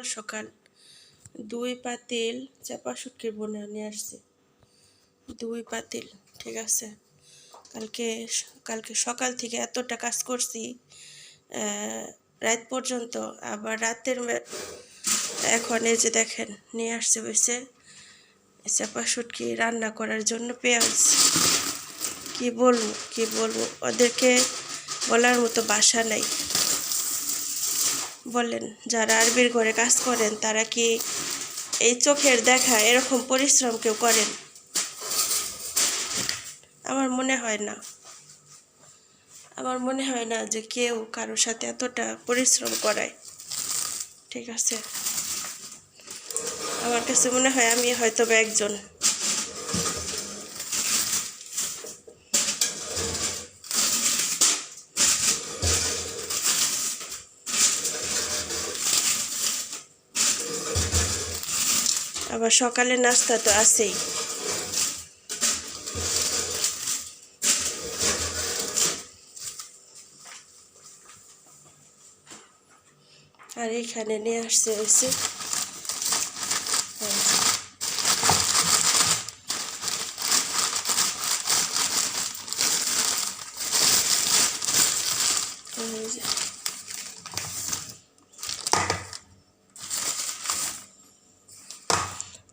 সকাল সকাল 2 পাতিল চাপা শুটকির বোনা নিয়ে আসছি। 2 পাতিল, ঠিক আছে। কালকে কালকে সকাল থেকে এতটা কাজ করছি রাত পর্যন্ত। আবার রাতের এখন এই যে দেখেন নিয়ে আসছে বসে চাপা শুটকি রান্না করার জন্য পেঁয়াজ। কি বলবো ওদেরকে বলার মতো ভাষা নাই। বলেন, যারা আরবির ঘরে কাজ করেন তারা কি এই চোখের দেখা এরকম পরিশ্রম কেউ করেন? আমার মনে হয় না যে কেউ কারোর সাথে এতটা পরিশ্রম করায়, ঠিক আছে। আমার কাছে মনে হয় আমি হয়তো একজন। আবার সকালে নাস্তা তো আছেই। আর এখানে নিয়ে আসছে হয়েছে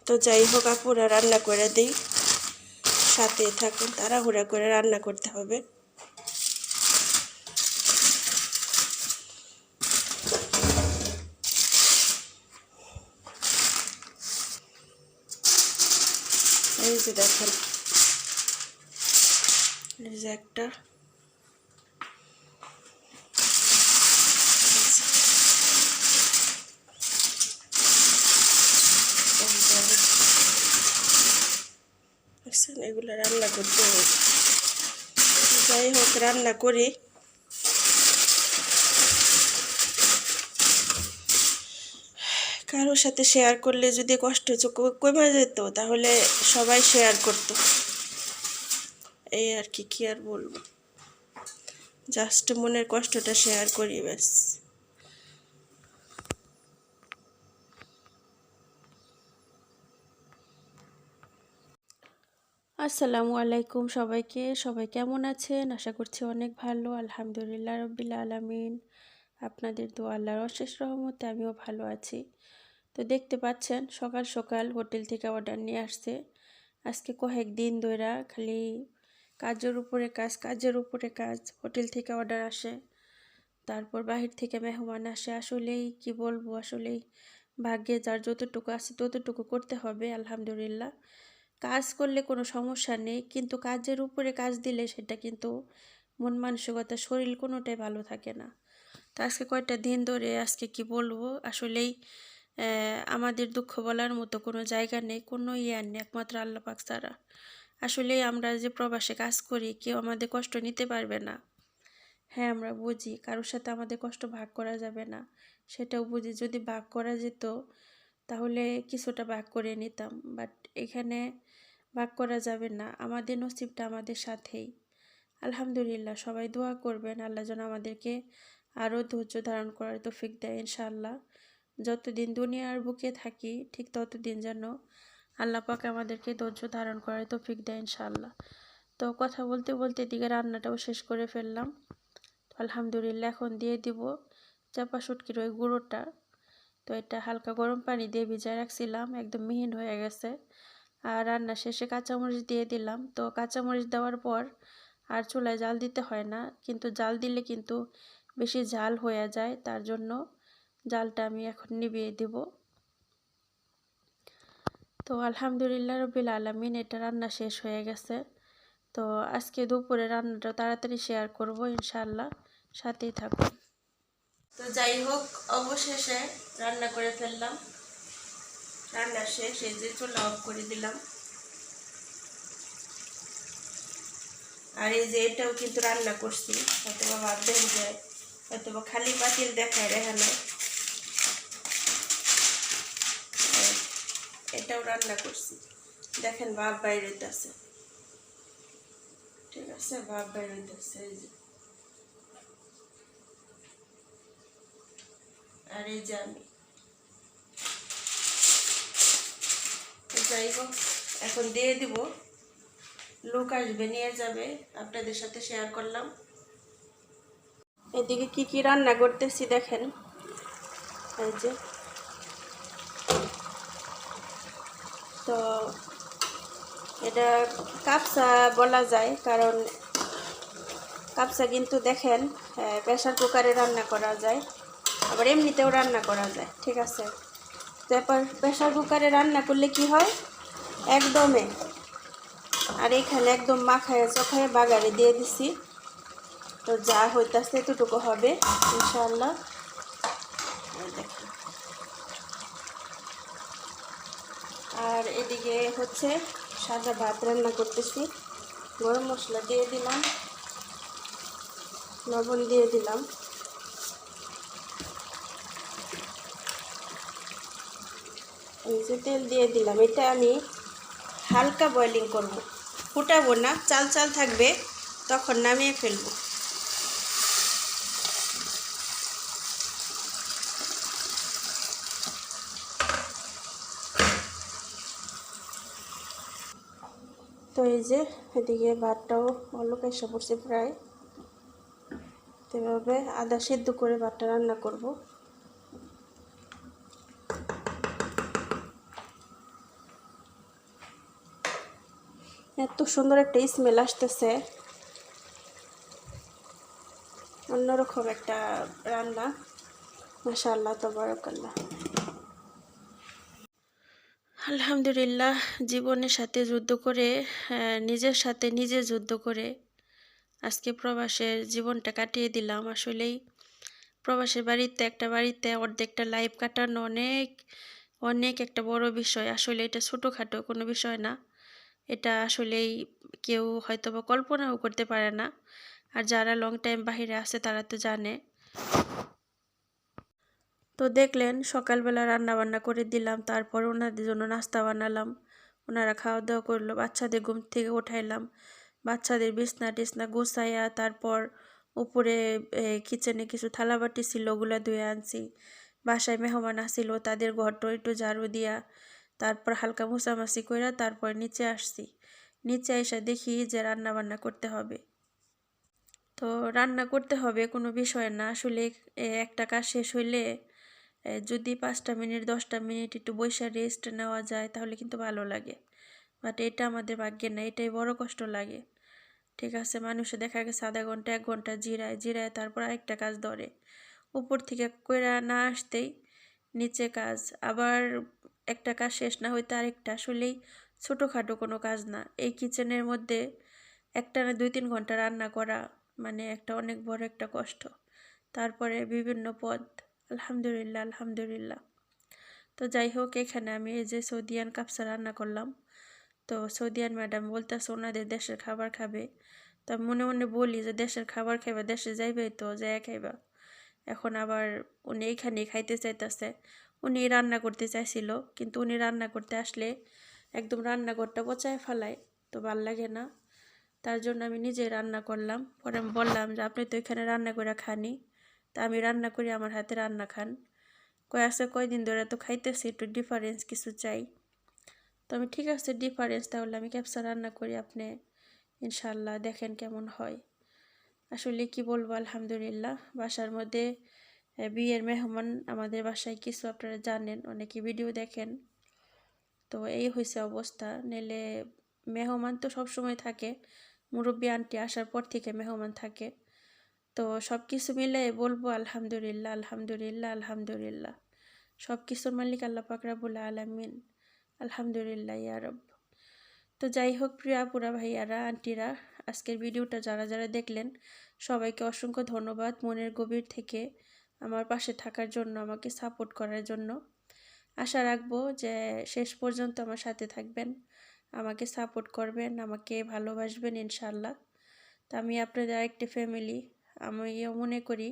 তো যাই হোক, আপুরা রান্না করে দিই, সাথে থাকুন। তাড়াহুড়া করে রান্না করতে হবে। এই যে দেখেন, এই যে একটা এগুলো রান্না করতে হবে। যাই হোক, রান্না করি। কারোর সাথে শেয়ার করলে যদি কষ্ট কমে যেত তাহলে সবাই শেয়ার করতো। এই আর কি আর বলবো, জাস্ট মনের কষ্টটা শেয়ার করি ব্যাস। আসসালামু আলাইকুম সবাইকে। সবাই কেমন আছেন? আশা করছি অনেক ভালো। আলহামদুলিল্লাহ রব্বিল আলামিন। আপনাদের দোয়া, আল্লাহর অশেষ রহমতে আমিও ভালো আছি। তো দেখতে পাচ্ছেন সকাল সকাল হোটেল থেকে অর্ডার নিয়ে আসছে। আজকে কয়েকদিন ধরে খালি কাজের উপরে কাজ। হোটেল থেকে অর্ডার আসে, তারপর বাহির থেকে মেহমান আসে। আসলেই কি বলবো, আসলেই ভাগ্যে যার যতটুকু আছে ততটুকু করতে হবে। আলহামদুলিল্লাহ, কাজ করলে কোনো সমস্যা নেই, কিন্তু কাজের উপরে কাজ দিলে সেটা কিন্তু মন মানসিকতা, শরীর কোনোটাই ভালো থাকে না। তো আজকে কয়টা দিন ধরে আজকে কি বলবো, আসলেই আমাদের দুঃখ বলার মতো কোনো জায়গা নেই, কোনো ইয়ার নেই, একমাত্র আল্লাহ পাক ছাড়া। আসলেই আমরা যে প্রবাসে কাজ করি, কেউ আমাদের কষ্ট নিতে পারবে না। হ্যাঁ, আমরা বুঝি কারোর সাথে আমাদের কষ্ট ভাগ করা যাবে না, সেটাও বুঝি। যদি ভাগ করা যেত তাহলে কিছুটা ভাগ করে নিতাম, বাট এখানে ভাগ করা যাবে না। আমাদের নসিবটা আমাদের সাথেই। আলহামদুলিল্লাহ, সবাই দোয়া করবেন আল্লাহ যেন আমাদেরকে আরও ধৈর্য ধারণ করার তৌফিক দেয় ইনশাআল্লাহ। যতদিন দুনিয়ার বুকে থাকি ঠিক ততদিন যেন আল্লাহ পাক আমাদেরকে ধৈর্য ধারণ করার তৌফিক দেয় ইনশাআল্লাহ। তো কথা বলতে বলতে এদিকে রান্নাটাও শেষ করে ফেললাম। আলহামদুলিল্লাহ, এখন দিয়ে দিব চাপা শুটকির ওই গুঁড়োটা। তো এটা হালকা গরম পানি দিয়ে ভিজায় রাখছিলাম, একদম মিহিন হয়ে গেছে। আর রান্না শেষে কাঁচামরিচ দিয়ে দিলাম। তো কাঁচামরিচ দেওয়ার পর আর চুলায় জাল দিতে হয় না, কিন্তু জাল দিলে কিন্তু বেশি ঝাল হয়ে যায়, তার জন্য জালটা আমি এখন নিভিয়ে দেব। তো আলহামদুলিল্লাহ রব্বিল আলামিন, এটা রান্না শেষ হয়ে গেছে। তো আজকে দুপুরে রান্নাটা তাড়াতাড়ি শেয়ার করব ইনশাআল্লাহ, সাথেই থাকুন। তো যাই হোক, অবশেষে রান্না করে ফেললাম। রান্না শেষ, এই যে চুলা অফ করে দিলাম। আর এই যে এটাও কিন্তু রান্না করছি, হয়তো বা ভাববেন যে হয়তো বা খালি পাতিল দেখায় রেহানে, এটাও রান্না করছি। দেখেন ভাব বাইরে হইতেছে, ঠিক আছে, ভাব বাইরে হইতেছে। এই যে, আর এই যে আমি যাই হোক, এখন দিয়ে দিব। লোক আসবে, নিয়ে যাবে, আপনাদের সাথে শেয়ার করলাম। এদিকে কি কি রান্না করতেছি দেখেন। এই যে, তো এটা কাপসা বলা যায়, কারণ কাপসা কিন্তু দেখেন প্রেশার কুকারে রান্না করা যায়, আবার এমনিতেও রান্না করা যায়, ঠিক আছে। তো এরপর প্রেশার কুকারে রান্না করলে কি হয় একদমে, আর এখানে একদম মাখায় চোখায় বাগারে দিয়ে দিছি। তো যা হইতাছে এতটুকু হবে ইনশাআল্লাহ। দেখেন, আর এদিকে হচ্ছে সাদা ভাত রান্না করতেছি। গরম মশলা দিয়ে দিলাম, লবণ দিয়ে দিলাম, এই যে তেল দিয়ে দিলাম। এটা আমি হালকা বয়লিং করব, ফুটাবো না, চাল চাল থাকবে, তখন নামিয়ে ফেলবো। তো এই যে এদিকে ভাতটাও অল্প এসে পড়ছে প্রায়। তো এভাবে আদা সেদ্ধ করে ভাতটা রান্না করব। এত সুন্দর একটা স্মেল আসতেছে, অন্যরকম একটা রান্না, মাশাআল্লাহ তাবারাকাল্লাহ। আলহামদুলিল্লাহ, জীবনের সাথে যুদ্ধ করে, নিজের সাথে নিজে যুদ্ধ করে আজকে প্রবাসের জীবনটা কাটিয়ে দিলাম। আসলেই প্রবাসের বাড়িতে অর্ধেকটা লাইফ কাটানো অনেক অনেক একটা বড় বিষয়। আসলে এটা ছোটোখাটো কোনো বিষয় না, এটা আসলেই কেউ হয়তো বা কল্পনাও করতে পারে না। আর যারা লং টাইম বাহিরে আছে তারা তো জানে। তো দেখলেন সকালবেলা রান্না বান্না করে দিলাম, তারপর ওনাদের জন্য নাস্তা বানালাম, ওনারা খাওয়া দাওয়া করলো, বাচ্চাদের ঘুম থেকে উঠাইলাম, বাচ্চাদের বিছনা টিছনা গুছাইয়া তারপর উপরে কিচেনে কিছু থালাবাটি ছিল ওগুলো ধুয়ে আনছি। বাসায় মেহমান আসছিল, তাদের ঘরটা একটু ঝাড়ু দিয়া তারপর হালকা মোছামাছি কইরা তারপর নিচে আসছি। নিচে এসে দেখি যে রান্না বান্না করতে হবে। তো রান্না করতে হবে কোনো বিষয় না, আসলে একটা কাজ শেষ হইলে যদি 5টা মিনিট 10টা মিনিট একটু বসে রেস্ট নেওয়া যায় তাহলে কিন্তু ভালো লাগে। বাট এটা আমাদের ভাগ্যে না, এটাই বড় কষ্ট লাগে, ঠিক আছে। মানুষে দেখা গেছে আধা ঘন্টা 1 ঘন্টা জিরায় জিরায় তারপর আরেকটা কাজ ধরে, উপর থেকে কইরা না আসতেই নিচে কাজ, আবার একটা কাজ শেষ না হইতে আরেকটা। আসলেই ছোটোখাটো কোনো কাজ না, এই কিচেনের মধ্যে একটানা 2-3 ঘন্টা রান্না করা মানে একটা অনেক বড় একটা কষ্ট। তারপরে বিভিন্ন পদ, আলহামদুলিল্লাহ আলহামদুলিল্লাহ। তো যাই হোক, এখানে আমি এই যে সৌদিয়ান কাপসা রান্না করলাম। তো সৌদিয়ান ম্যাডাম বলতেছে ওনাদের দেশের খাবার খাবে। তা মনে মনে বলি যে দেশের খাবার খাইবা, দেশে যাইবে তো যাইয়া খাইবা। এখন আবার উনি এইখানেই খাইতে চাইতেছে। উনি রান্না করতে চাইছিল, কিন্তু উনি রান্না করতে আসলে একদম রান্নাঘরটা পচায় ফেলায়, তো ভাল লাগে না। তার জন্য আমি নিজে রান্না করলাম। পরে আমি বললাম যে আপনি তো এখানে রান্না করে খানি, তা আমি রান্না করি, আমার হাতে রান্না খান। কয়দিন ধরে তো খাইতেছি, একটু ডিফারেন্স কিছু চাই। তো আমি ঠিক আছে ডিফারেন্স, তাহলে আমি ক্যাপসা রান্না করি, আপনি ইনশাল্লাহ দেখেন কেমন হয়। আসলে কি বলবো, আলহামদুলিল্লাহ। বাসার মধ্যে বিয়ের মেহমান আমাদের বাসায় কিছু, আপনারা জানেন, অনেকে ভিডিও দেখেন। তো এই হয়েছে অবস্থা, নইলে মেহমান তো সবসময় থাকে, মুরব্বী আন্টি আসার পর থেকে মেহমান থাকে। তো সব কিছু মিলে বলবো আলহামদুলিল্লাহ আলহামদুলিল্লাহ আলহামদুলিল্লাহ। সব কিছুর মালিক আল্লাহ পাক রব্বুল আলামিন, আলহামদুলিল্লাহ ইয়া রব। তো যাই হোক, প্রিয় আপুরা ভাইয়ারা আন্টিরা, আজকের ভিডিওটা যারা যারা দেখলেন সবাইকে অসংখ্য ধন্যবাদ মনের গভীর থেকে আমার পাশে থাকার জন্য, আমাকে সাপোর্ট করার জন্য। আশা রাখবো যে শেষ পর্যন্ত আমার সাথে থাকবেন, আমাকে সাপোর্ট করবেন, আমাকে ভালোবাসবেন ইনশাল্লাহ। তো আমি আপনাদের আরেকটা ফ্যামিলি, আমিও মনে করি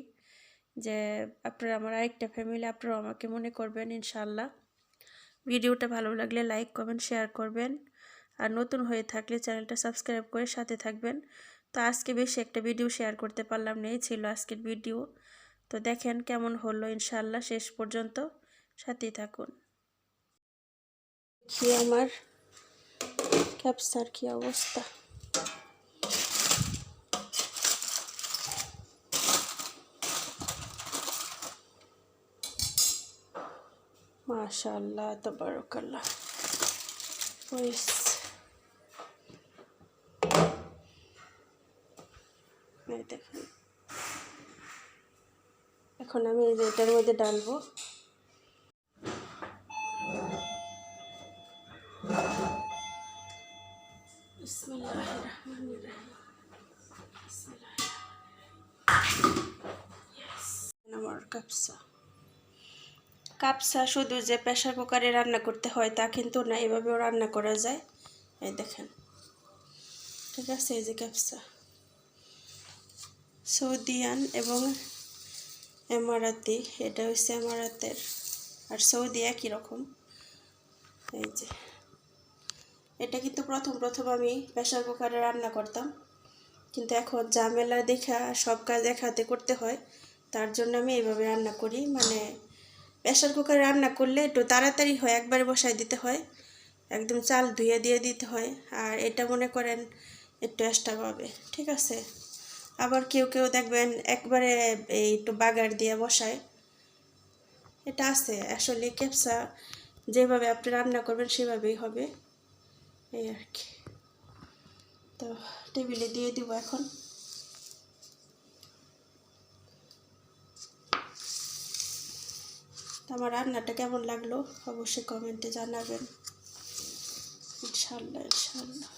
যে আপনারা আমার আরেকটা ফ্যামিলি, আপনারাও আমাকে মনে করবেন ইনশাল্লাহ। ভিডিওটা ভালো লাগলে লাইক কমেন্ট শেয়ার করবেন, আর নতুন হয়ে থাকলে চ্যানেলটা সাবস্ক্রাইব করে সাথে থাকবেন। তো আজকে বেশি একটা ভিডিও শেয়ার করতে পারলাম না, এই ছিল আজকের ভিডিও। তো দেখেন কেমন হলো, ইনশাল্লাহ শেষ পর্যন্ত সাথেই থাকুন। আমার ক্যাপসার কি অবস্থা। মাশাআল্লাহ তাবারাকাল্লাহ। দেখুন, এখন আমি এটার মধ্যে ডালবো। বিসমিল্লাহির রহমানির রহিম। আমার কাপসা শুধু যে প্রেসার কুকারে রান্না করতে হয় তা কিন্তু না, এভাবেও রান্না করা যায়। এই দেখেন, ঠিক আছে। এই যে ক্যাপসা সৌদিয়ান এবং এমারাতি, এটা হচ্ছে এমারাতের আর সৌদি একই রকম। এই যে এটা কিন্তু প্রথম আমি প্রেসার কুকারে রান্না করতাম, কিন্তু এখন ঝামেলা দেখা সব কাজ এক হাতে করতে হয়, তার জন্য আমি এইভাবে রান্না করি। মানে প্রেসার কুকারে রান্না করলে একটু তাড়াতাড়ি হয়, একবারে বসায় দিতে হয়, একদম চাল ধুয়ে দিয়ে দিতে হয়। আর এটা মনে করেন একটু এক্সট্রা পাবে, ঠিক আছে। আবার কেউ কেউ দেখবেন একবারে এই একটু বাগার দিয়ে বসায়, এটা আছে। আসলে ক্যাপসা যেভাবে আপনি রান্না করবেন সেভাবেই হবে, এই আর কি। তো টেবিলে দিয়ে দিব এখন। আমার রান্নাটা কেমন লাগলো অবশ্যই কমেন্টে জানাবেন। ইনশাআল্লাহ ইনশাআল্লাহ।